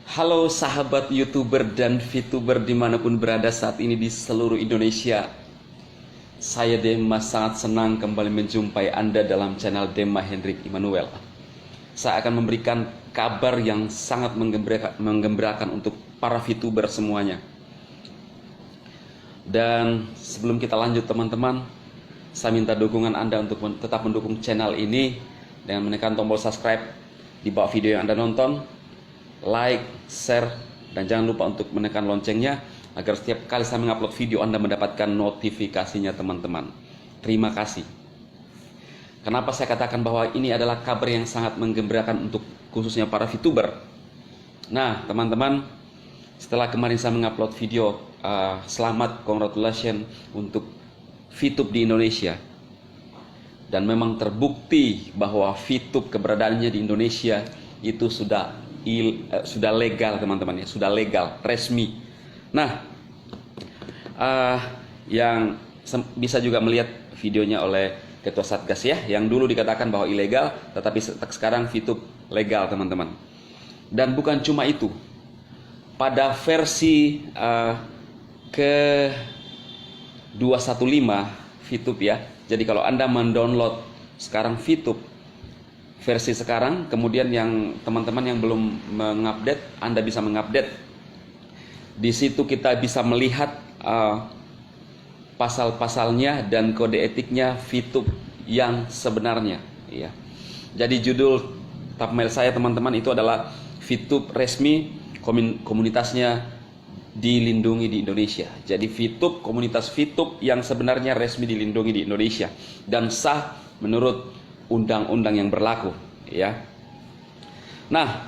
Halo sahabat YouTuber dan VTuber dimanapun berada saat ini di seluruh Indonesia. Saya Dema sangat senang kembali menjumpai Anda dalam channel Dema Hendrik Immanuel. Saya akan memberikan kabar yang sangat menggembirakan untuk para VTuber semuanya. Dan sebelum kita lanjut teman-teman, saya minta dukungan Anda untuk tetap mendukung channel ini dengan menekan tombol subscribe di bawah video yang Anda nonton, like, share, dan jangan lupa untuk menekan loncengnya agar setiap kali saya mengupload video Anda mendapatkan notifikasinya teman-teman. Terima kasih. Kenapa saya katakan bahwa ini adalah kabar yang sangat menggembirakan untuk khususnya para VTuber? Nah teman-teman, setelah kemarin saya mengupload video selamat, congratulations untuk VTube di Indonesia, dan memang terbukti bahwa VTube keberadaannya di Indonesia itu sudah legal teman-teman ya, sudah legal, resmi. Nah, yang bisa juga melihat videonya oleh Ketua Satgas ya, yang dulu dikatakan bahwa ilegal, tetapi sekarang VTube legal teman-teman. Dan bukan cuma itu, pada versi ke 215 VTube ya. Jadi kalau Anda mendownload sekarang VTube versi sekarang, kemudian yang teman-teman yang belum mengupdate, Anda bisa mengupdate. Di situ kita bisa melihat pasal-pasalnya dan kode etiknya VTube yang sebenarnya ya. Jadi judul thumbnail saya teman-teman itu adalah VTube resmi, komunitasnya dilindungi di Indonesia. Jadi VTube, komunitas VTube yang sebenarnya resmi dilindungi di Indonesia dan sah menurut undang-undang yang berlaku ya. Nah,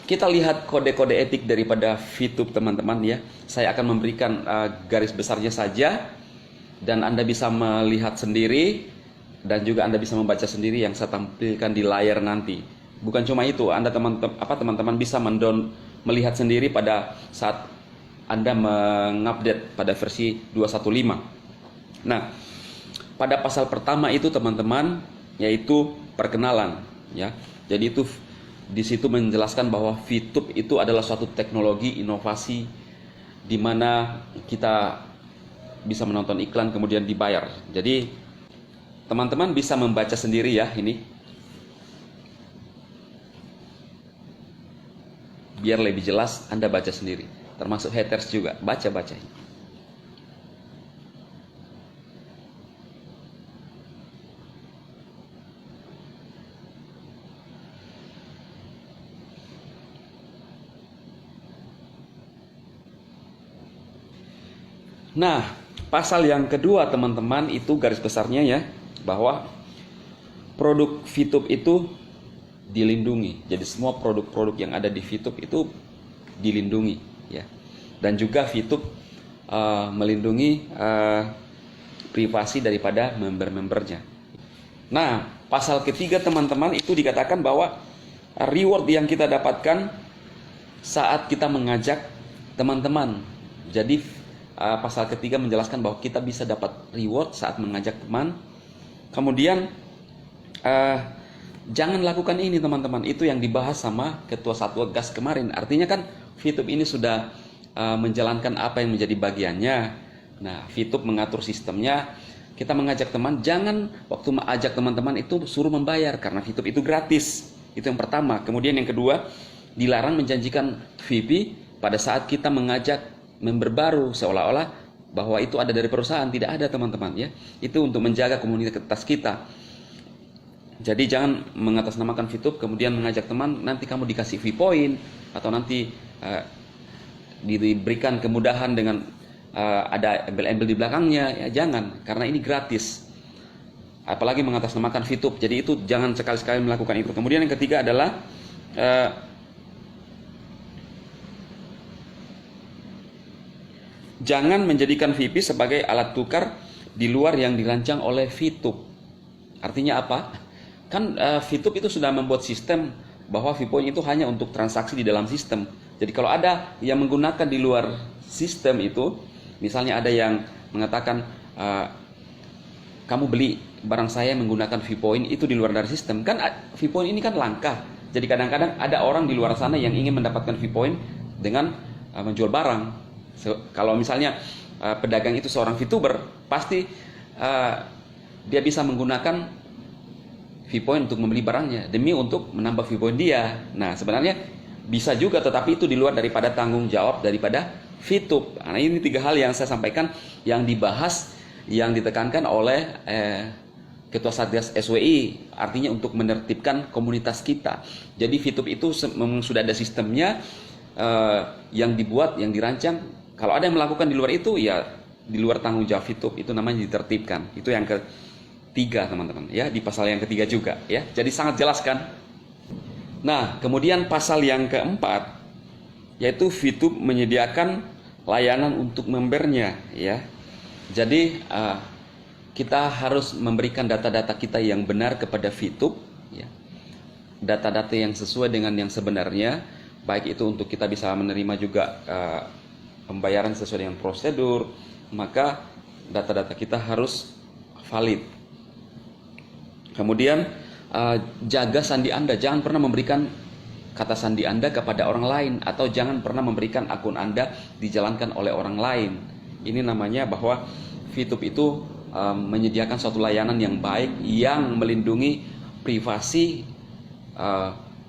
kita lihat kode-kode etik daripada VTube teman-teman ya. Saya akan memberikan garis besarnya saja dan Anda bisa melihat sendiri dan juga Anda bisa membaca sendiri yang saya tampilkan di layar nanti. Bukan cuma itu, Anda teman-teman bisa melihat sendiri pada saat Anda mengupdate pada versi 215. Nah, pada pasal pertama itu teman-teman, yaitu perkenalan ya. Jadi itu di situ menjelaskan bahwa VTube itu adalah suatu teknologi inovasi di mana kita bisa menonton iklan kemudian dibayar. Jadi teman-teman bisa membaca sendiri ya ini. Biar lebih jelas Anda baca sendiri. Termasuk haters juga, baca-baca. Nah, pasal yang kedua teman-teman itu garis besarnya ya, bahwa produk VTube itu dilindungi. Jadi semua produk-produk yang ada di VTube itu dilindungi ya. Dan juga VTube melindungi privasi daripada member-membernya. Nah, pasal ketiga teman-teman itu dikatakan bahwa reward yang kita dapatkan saat kita mengajak teman-teman. Jadi pasal ketiga menjelaskan bahwa kita bisa dapat reward saat mengajak teman. Kemudian jangan lakukan ini teman-teman. Itu yang dibahas sama Ketua Satgas kemarin. Artinya kan VTube ini sudah menjalankan apa yang menjadi bagiannya. Nah, VTube mengatur sistemnya. Kita mengajak teman, jangan waktu mengajak teman-teman itu suruh membayar, karena VTube itu gratis. Itu yang pertama. Kemudian yang kedua, dilarang menjanjikan VIP pada saat kita mengajak member baru, seolah-olah bahwa itu ada dari perusahaan. Tidak ada teman-teman ya. Itu untuk menjaga komunitas kita. Jadi jangan mengatasnamakan VTube kemudian mengajak teman, nanti kamu dikasih V-point atau nanti diberikan kemudahan dengan ada embel-embel di belakangnya ya. Jangan, karena ini gratis. Apalagi mengatasnamakan VTube. Jadi itu jangan sekali-sekali melakukan itu. Kemudian yang ketiga adalah jangan menjadikan VIP sebagai alat tukar di luar yang dirancang oleh VTube. Artinya apa? Kan VTube itu sudah membuat sistem bahwa V-point itu hanya untuk transaksi di dalam sistem. Jadi kalau ada yang menggunakan di luar sistem itu, misalnya ada yang mengatakan kamu beli barang saya menggunakan V-point itu di luar dari sistem, kan V-point ini kan langka. Jadi kadang-kadang ada orang di luar sana yang ingin mendapatkan V-point dengan menjual barang. Kalau misalnya pedagang itu seorang VTuber, pasti dia bisa menggunakan VPoint untuk membeli barangnya demi untuk menambah VPoint dia. Nah, sebenarnya bisa juga, tetapi itu di luar daripada tanggung jawab daripada VTube. Nah, ini 3 hal yang saya sampaikan yang dibahas, yang ditekankan oleh Ketua Satgas SWI, artinya untuk menertibkan komunitas kita. Jadi VTube itu memang sudah ada sistemnya yang dibuat, yang dirancang. Kalau ada yang melakukan di luar itu, ya di luar tanggung jawab VTube, itu namanya ditertibkan. Itu yang ketiga, teman-teman, ya, di pasal yang ketiga juga, ya. Jadi sangat jelas kan? Nah, kemudian pasal yang keempat, yaitu VTube menyediakan layanan untuk membernya, ya. Jadi kita harus memberikan data-data kita yang benar kepada VTube, ya. Data-data yang sesuai dengan yang sebenarnya, baik itu untuk kita bisa menerima juga pembayaran sesuai dengan prosedur, maka data-data kita harus valid. Kemudian jaga sandi Anda, jangan pernah memberikan kata sandi Anda kepada orang lain, atau jangan pernah memberikan akun Anda dijalankan oleh orang lain. Ini namanya bahwa VTube itu menyediakan suatu layanan yang baik, yang melindungi privasi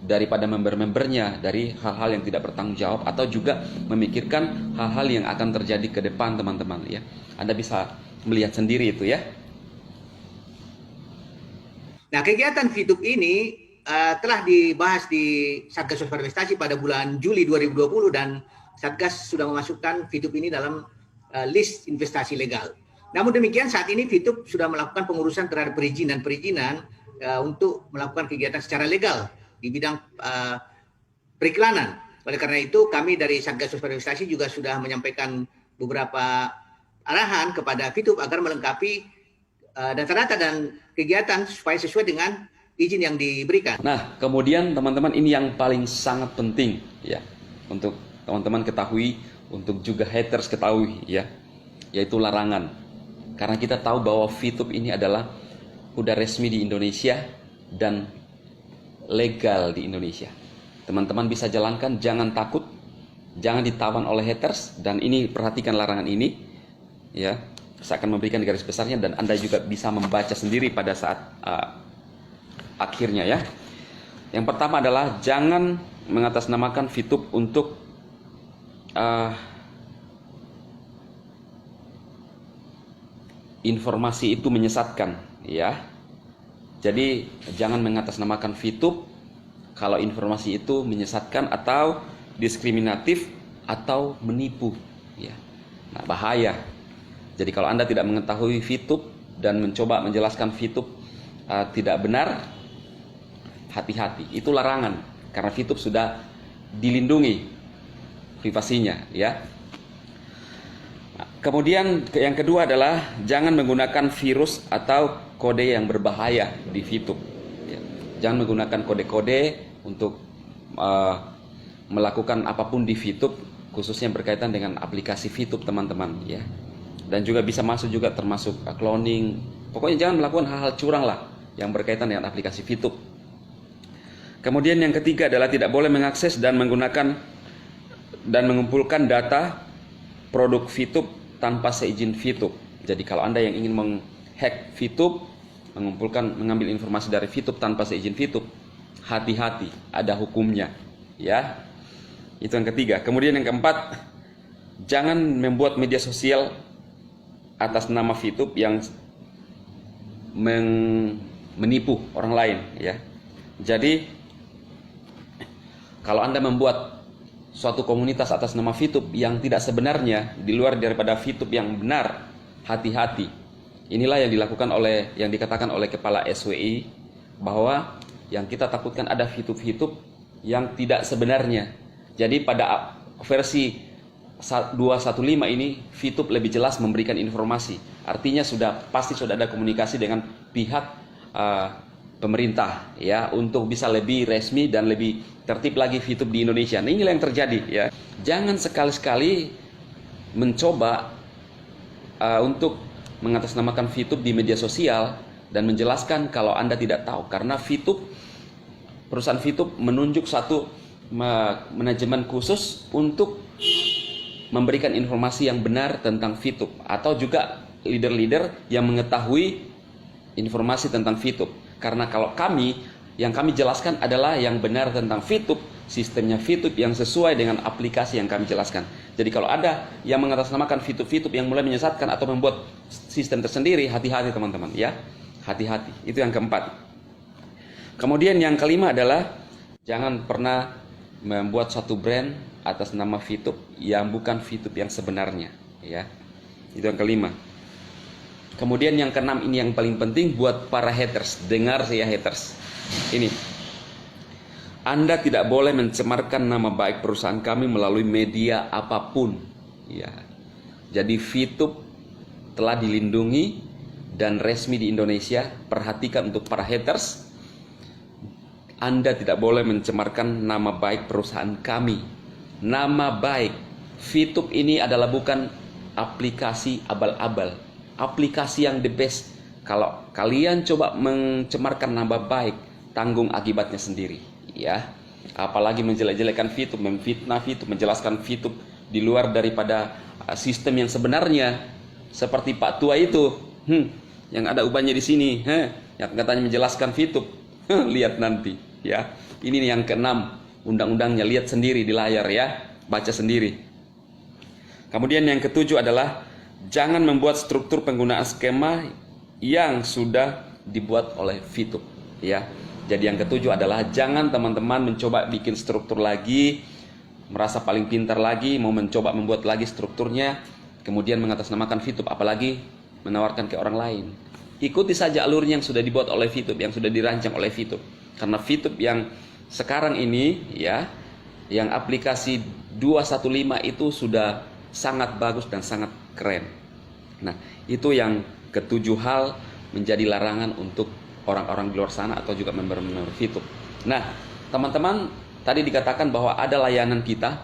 daripada member-membernya dari hal-hal yang tidak bertanggung jawab, atau juga memikirkan hal-hal yang akan terjadi ke depan, teman-teman, ya. Anda bisa melihat sendiri itu, ya. Nah, kegiatan VTube ini telah dibahas di Satgas Waspada Investasi pada bulan Juli 2020, dan Satgas sudah memasukkan VTube ini dalam list investasi legal. Namun demikian, saat ini VTube sudah melakukan pengurusan terhadap perizinan untuk melakukan kegiatan secara legal di bidang periklanan. Oleh karena itu, kami dari Satgas Waspada Investasi juga sudah menyampaikan beberapa arahan kepada VTube agar melengkapi data-data dan kegiatan supaya sesuai dengan izin yang diberikan. Nah, kemudian teman-teman, ini yang paling sangat penting, ya, untuk teman-teman ketahui, untuk juga haters ketahui, ya, yaitu larangan. Karena kita tahu bahwa VTube ini adalah udah resmi di Indonesia dan legal di Indonesia. Teman-teman bisa jalankan, jangan takut, jangan ditawan oleh haters, dan ini perhatikan larangan ini, ya. Saya akan memberikan garis besarnya dan Anda juga bisa membaca sendiri pada saat akhirnya, ya. Yang pertama adalah jangan mengatasnamakan VTube untuk informasi itu menyesatkan, ya. Jadi jangan mengatasnamakan VTube kalau informasi itu menyesatkan atau diskriminatif atau menipu, ya. Nah, bahaya. Jadi kalau Anda tidak mengetahui VTube dan mencoba menjelaskan VTube tidak benar, hati-hati. Itu larangan, karena VTube sudah dilindungi privasinya, ya. Kemudian yang kedua adalah jangan menggunakan virus atau kode yang berbahaya di VTube, ya. Jangan menggunakan kode-kode untuk melakukan apapun di VTube, khususnya berkaitan dengan aplikasi VTube, teman-teman, ya. Dan juga bisa masuk juga termasuk cloning. Pokoknya jangan melakukan hal-hal curang lah yang berkaitan dengan aplikasi VTube. Kemudian yang ketiga adalah tidak boleh mengakses dan menggunakan dan mengumpulkan data produk VTube tanpa seizin VTube. Jadi kalau Anda yang ingin menghack VTube, mengambil informasi dari VTube tanpa seizin VTube, hati-hati, ada hukumnya, ya. Itu yang ketiga. Kemudian yang keempat, jangan membuat media sosial atas nama VTube yang menipu orang lain, ya. Jadi kalau Anda membuat suatu komunitas atas nama VTube yang tidak sebenarnya, di luar daripada VTube yang benar, hati-hati. Inilah yang dilakukan yang dikatakan oleh Kepala SWI, bahwa yang kita takutkan ada VTube yang tidak sebenarnya. Jadi pada versi 215 ini VTube lebih jelas memberikan informasi. Artinya pasti sudah ada komunikasi dengan pihak pemerintah, ya, untuk bisa lebih resmi dan lebih tertib lagi VTube di Indonesia. Nah, inilah yang terjadi, ya. Jangan sekali-sekali mencoba untuk mengatasnamakan VTube di media sosial dan menjelaskan kalau Anda tidak tahu, karena perusahaan VTube menunjuk satu manajemen khusus untuk memberikan informasi yang benar tentang VTube, atau juga leader-leader yang mengetahui informasi tentang VTube. Karena kalau yang kami jelaskan adalah yang benar tentang VTube, sistemnya VTube yang sesuai dengan aplikasi yang kami jelaskan. Jadi kalau ada yang mengatasnamakan VTube yang mulai menyesatkan atau membuat sistem tersendiri, hati-hati teman-teman ya. Hati-hati. Itu yang keempat. Kemudian yang kelima adalah jangan pernah membuat satu brand atas nama VTube yang bukan VTube yang sebenarnya ya. Itu yang kelima. Kemudian yang keenam, ini yang paling penting buat para haters. Dengar saya haters. Ini, Anda tidak boleh mencemarkan nama baik perusahaan kami melalui media apapun ya. Jadi VTube telah dilindungi dan resmi di Indonesia. Perhatikan untuk para haters, Anda tidak boleh mencemarkan nama baik perusahaan kami. Nama baik VTube ini adalah bukan aplikasi abal-abal, aplikasi yang the best. Kalau kalian coba mencemarkan nama baik, tanggung akibatnya sendiri ya. Apalagi menjelek-jelekan VTube, memfitnah VTube, menjelaskan VTube di luar daripada sistem yang sebenarnya. Seperti Pak Tua itu, yang ada ubahnya di sini, yang katanya menjelaskan VTube. Lihat nanti ya. Ini yang keenam, undang-undangnya, lihat sendiri di layar ya, baca sendiri. Kemudian yang ketujuh adalah jangan membuat struktur penggunaan skema yang sudah dibuat oleh VTube ya. Jadi yang ketujuh adalah jangan teman-teman mencoba bikin struktur lagi, merasa paling pintar lagi, mau mencoba membuat lagi strukturnya, kemudian mengatasnamakan VTube, apalagi menawarkan ke orang lain. Ikuti saja alurnya yang sudah dibuat oleh VTube, yang sudah dirancang oleh VTube. Karena VTube yang sekarang ini ya, yang aplikasi 215 itu sudah sangat bagus dan sangat keren. Nah, itu yang ketujuh hal menjadi larangan untuk orang-orang di luar sana atau juga member-member VTube. Nah, teman-teman, tadi dikatakan bahwa ada layanan kita.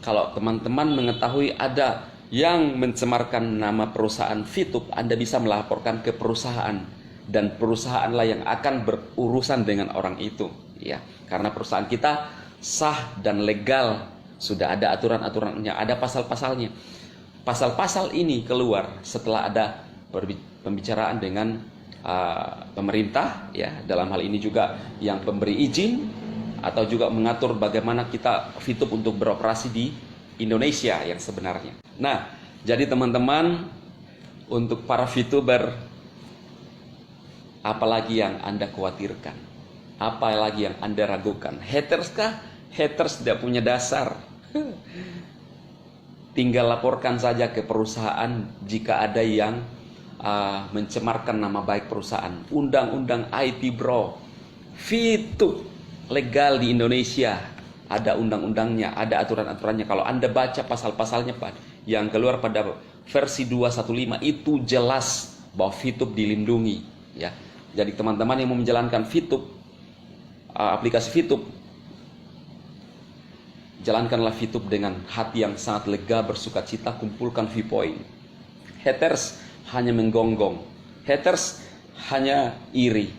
Kalau teman-teman mengetahui ada yang mencemarkan nama perusahaan VTube, Anda bisa melaporkan ke perusahaan, dan perusahaanlah yang akan berurusan dengan orang itu ya. Karena perusahaan kita sah dan legal, sudah ada aturan-aturannya, ada pasal-pasalnya. Pasal-pasal ini keluar setelah ada pembicaraan dengan pemerintah ya, dalam hal ini juga yang pemberi izin, atau juga mengatur bagaimana kita VTube untuk beroperasi di Indonesia yang sebenarnya. Nah, jadi teman-teman, untuk para VTuber, apalagi yang Anda khawatirkan? Apalagi yang Anda ragukan? Haters kah? Haters tidak punya dasar. Tinggal laporkan saja ke perusahaan jika ada yang mencemarkan nama baik perusahaan. Undang-undang IT bro, VTube legal di Indonesia, ada undang-undangnya, ada aturan-aturannya. Kalau Anda baca pasal-pasalnya yang keluar pada versi 215 itu jelas bahwa VTube dilindungi ya. Jadi teman-teman yang mau menjalankan VTube, aplikasi VTube, jalankanlah VTube dengan hati yang sangat lega, bersuka cita, kumpulkan V-point. Haters hanya menggonggong, haters hanya iri.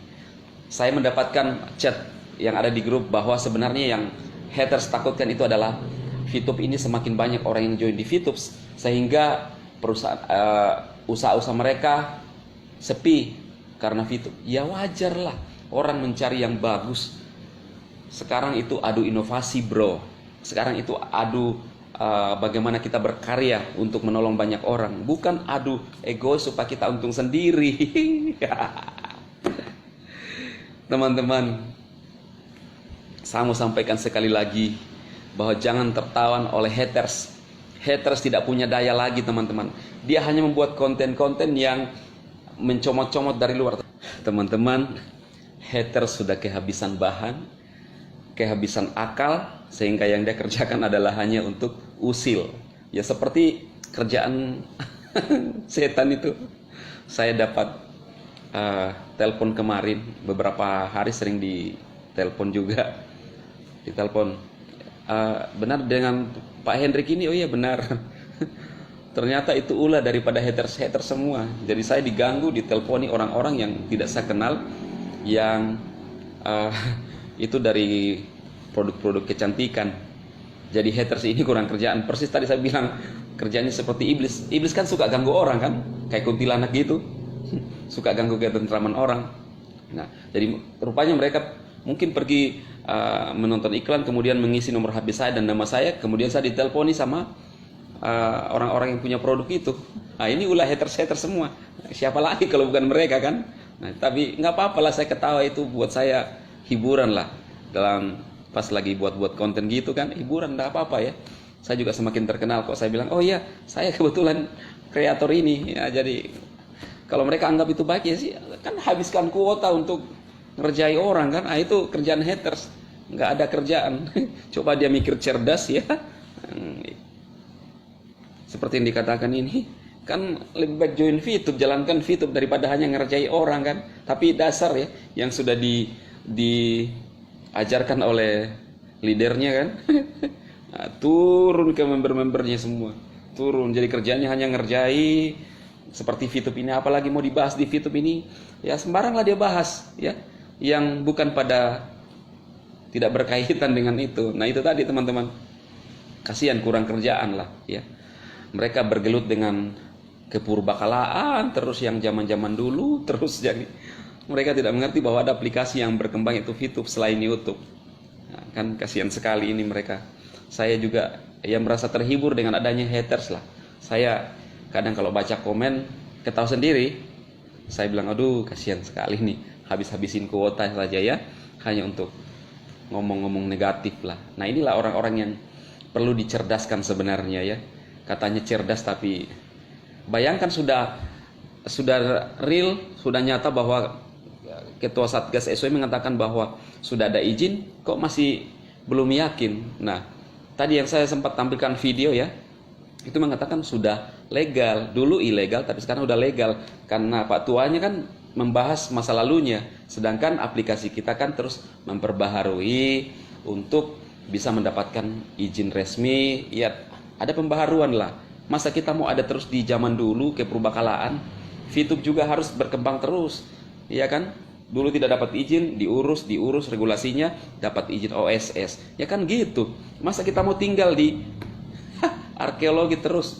Saya mendapatkan chat yang ada di grup bahwa sebenarnya yang haters takutkan itu adalah VTube ini semakin banyak orang yang join di VTube sehingga perusahaan usaha-usaha mereka sepi karena VTube. Ya wajar lah, orang mencari yang bagus. Sekarang itu adu inovasi bro. Sekarang itu adu bagaimana kita berkarya untuk menolong banyak orang, bukan adu egois supaya kita untung sendiri. Teman-teman, saya mau sampaikan sekali lagi bahwa jangan tertawan oleh haters. Haters tidak punya daya lagi teman-teman. Dia hanya membuat konten-konten yang mencomot-comot dari luar. Teman-teman, haters sudah kehabisan bahan, kehabisan akal, sehingga yang dia kerjakan adalah hanya untuk usil. Ya seperti kerjaan setan itu. Saya dapat telepon kemarin, beberapa hari sering ditelepon juga. Ditelepon, benar dengan Pak Hendrik ini? Oh iya benar. Ternyata itu ulah daripada haters-haters semua. Jadi saya diganggu, diteleponi orang-orang yang tidak saya kenal, yang itu dari produk-produk kecantikan. Jadi haters ini kurang kerjaan. Persis tadi saya bilang kerjanya seperti iblis. Iblis kan suka ganggu orang kan, kayak kuntilanak gitu. Suka ganggu ketentraman orang. Nah, jadi rupanya mereka mungkin pergi menonton iklan, kemudian mengisi nomor HP saya dan nama saya, kemudian saya diteleponi sama orang-orang yang punya produk itu. Nah, ini ulah haters semua. Siapa lagi kalau bukan mereka kan? Nah, tapi nggak apa-apa lah, saya ketawa, itu buat saya hiburan lah. Dalam pas lagi buat konten gitu kan, hiburan, nggak apa-apa ya. Saya juga semakin terkenal kok. Saya bilang, oh iya, saya kebetulan kreator ini. Ya, jadi kalau mereka anggap itu baik ya sih, kan habiskan kuota untuk ngerjai orang kan. Ah, itu kerjaan haters, nggak ada kerjaan. Coba dia mikir cerdas ya. Seperti yang dikatakan ini, kan lebih baik join VTube, jalankan VTube daripada hanya ngerjai orang kan. Tapi dasar ya, yang sudah diajarkan oleh leadernya kan. Nah, turun ke member-membernya semua, turun. Jadi kerjanya hanya ngerjai. Seperti VTube ini, apalagi mau dibahas di VTube ini, ya sembarang lah dia bahas ya, yang bukan pada tidak berkaitan dengan itu. Nah itu tadi teman-teman, kasihan, kurang kerjaan lah ya. Mereka bergelut dengan kepurbakalaan terus, yang zaman-zaman dulu terus. Jadi mereka tidak mengerti bahwa ada aplikasi yang berkembang, itu VTube selain YouTube. Nah, kan kasihan sekali ini mereka. Saya juga yang merasa terhibur dengan adanya haters lah. Saya kadang kalau baca komen ketawa sendiri. Saya bilang, aduh kasihan sekali nih, habis-habisin kuota saja ya, hanya untuk ngomong-ngomong negatif lah. Nah inilah orang-orang yang perlu dicerdaskan sebenarnya ya. Katanya cerdas, tapi bayangkan sudah real, sudah nyata bahwa Ketua Satgas SOE mengatakan bahwa sudah ada izin, kok masih belum yakin. Nah tadi yang saya sempat tampilkan video ya, itu mengatakan sudah legal, dulu ilegal tapi sekarang udah legal, karena Pak Tuanya kan membahas masa lalunya, sedangkan aplikasi kita kan terus memperbaharui untuk bisa mendapatkan izin resmi. Ya ada pembaharuan lah, masa kita mau ada terus di zaman dulu kepurbakalaan? VTube juga harus berkembang terus, ya kan? Dulu tidak dapat izin, diurus regulasinya, dapat izin OSS, ya kan gitu. Masa kita mau tinggal di arkeologi terus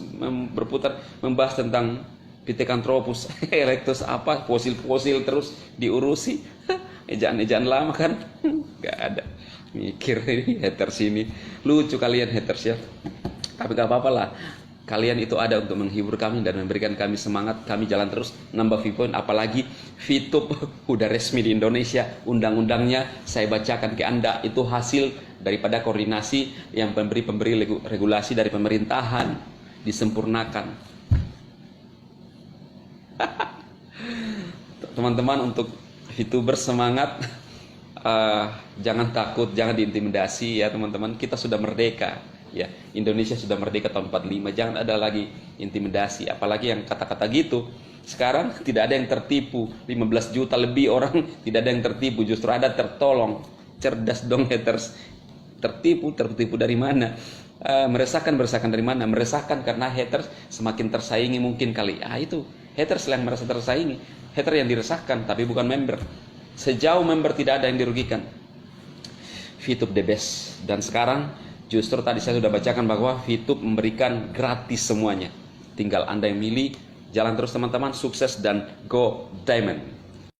berputar membahas tentang Pithecanthropus erectus apa, fosil-fosil terus diurusi. Ejaan-ejaan lama kan. Gak ada mikir. Ini haters ini lucu kalian haters ya, tapi gak apa-apa lah, kalian itu ada untuk menghibur kami dan memberikan kami semangat. Kami jalan terus nambah viewpoint, apalagi VTube udah resmi di Indonesia. Undang-undangnya saya bacakan ke Anda, itu hasil daripada koordinasi yang pemberi regulasi dari pemerintahan, disempurnakan. Teman-teman, untuk VTuber semangat, jangan takut, jangan diintimidasi ya teman-teman. Kita sudah merdeka ya, Indonesia sudah merdeka tahun 45, jangan ada lagi intimidasi, apalagi yang kata-kata gitu. Sekarang tidak ada yang tertipu, 15 juta lebih orang tidak ada yang tertipu, justru ada tertolong. Cerdas dong haters. Tertipu dari mana? Meresahkan dari mana? Meresahkan karena haters semakin tersaingi mungkin kali. Itu haters yang merasa tersaingi, hater yang diresahkan, tapi bukan member. Sejauh member tidak ada yang dirugikan. VTube the best. Dan sekarang justru tadi saya sudah bacakan bahwa VTube memberikan gratis semuanya. Tinggal Anda yang milih. Jalan terus teman-teman, sukses dan go diamond.